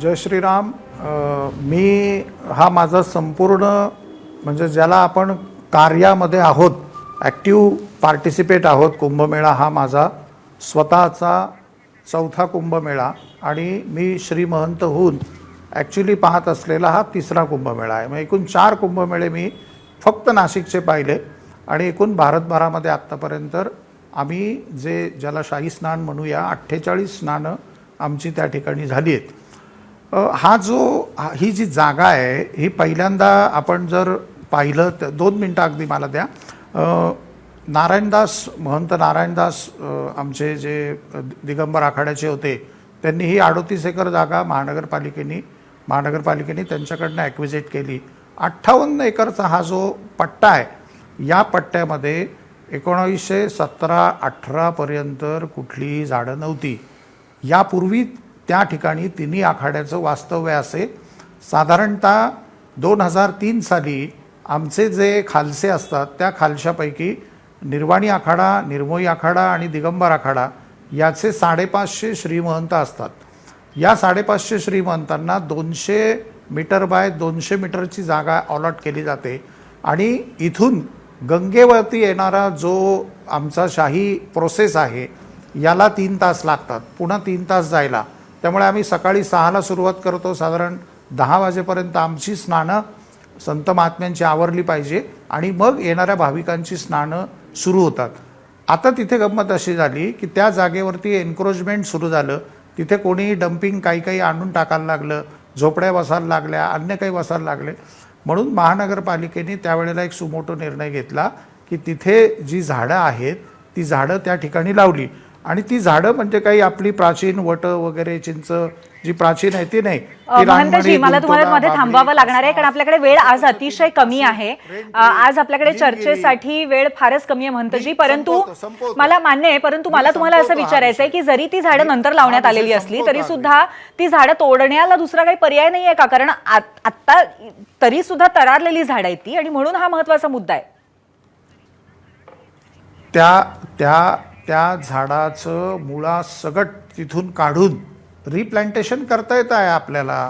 जय श्रीराम. मी हा माझा संपूर्ण म्हणजे ज्याला आपण कार्यामध्ये आहोत, ॲक्टिव्ह पार्टिसिपेट आहोत. कुंभमेळा हा माझा स्वतःचा चौथा कुंभमेळा आणि मी श्री महंत होऊन ॲक्च्युली पाहत असलेला हा तिसरा कुंभमेळा आहे. मग एकूण 4 कुंभमेळे मी फक्त नाशिकचे पाहिले आणि एकूण भारतभरामध्ये आत्तापर्यंत आम्ही ज्याला शाही स्नान म्हणूया 48 स्नानं आमची त्या ठिकाणी झाली आहेत. ही जी जागा आहे ही पहिल्यांदा आपण जर पाहिलं तर 2 मिनटं अगदी मला द्या. नारायणदास महंत नारायणदास आमचे जे दिगंबर आखाड्याचे होते त्यांनी ही 38 एकर जागा महानगरपालिकेने त्यांच्याकडनं ॲक्विजिट केली. 58 एकरचा हा जो पट्टा आहे या पट्ट्यामध्ये 1917-18 पर्यंत कुठलीही झाडं नव्हती. यापूर्वी त्या ठिकाणी तिन्ही आखाड्याचं वास्तव्य असे. साधारणतः 2003 साली आमचे जे खालसे असतात त्या खालशापैकी निर्वाणी आखाडा, निर्मोही आखाडा आणि दिगंबर आखाडा याचे 550 श्रीमहंत असतात. या 550 श्रीमहंतांना 200 मीटर बाय 200 मीटरची जागा अलॉट केली जाते आणि इथून गंगेवरती येणारा जो आमचा शाही प्रोसेस आहे याला 3 तास लागतात, पुन्हा 3 तास जायला. त्यामुळे आम्ही सकाळी 6ला सुरुवात करतो, साधारण 10 वाजेपर्यंत आमची स्नानं संत महात्म्यांची आवरली पाहिजे आणि मग येणाऱ्या भाविकांची स्नानं सुरू होतात. आता तिथे गंमत अशी झाली की त्या जागेवरती एन्क्रोचमेंट सुरू झालं. तिथे कोणी डम्पिंग काही आणून टाकायला लागलं, झोपड्या बसायला लागल्या, अन्य काही बसायला लागले. म्हणून महानगरपालिकेने त्यावेळेला एक सुमोटो निर्णय घेतला की तिथे जी झाडं आहेत ती झाडं त्या ठिकाणी लावली. आणि ती झाडं म्हणजे काही आपली प्राचीन वट वगैरे चिंच जी प्राचीन आहे ती नाही. महंतजी, मला तुम्हाला मध्ये थांबावं लागणार आहे कारण आपल्याकडे वेळ आज अतिशय कमी आहे. आज आपल्याकडे चर्चेसाठी वेळ फारच कमी आहे महंतजी. परंतु मला मान्य आहे, परंतु मला तुम्हाला असं विचारायचं आहे की जरी ती झाडं नंतर लावण्यात आलेली असली तरी सुद्धा ती झाडं तोडण्याला दुसरा काही पर्याय नाही आहे का? कारण आता तरी सुद्धा तरारलेली झाडं आहेत ती आणि म्हणून हा महत्वाचा मुद्दा आहे. त्या झाडाचं मुळासकट तिथून काढून रिप्लांटेशन करता येत आहे आपल्याला.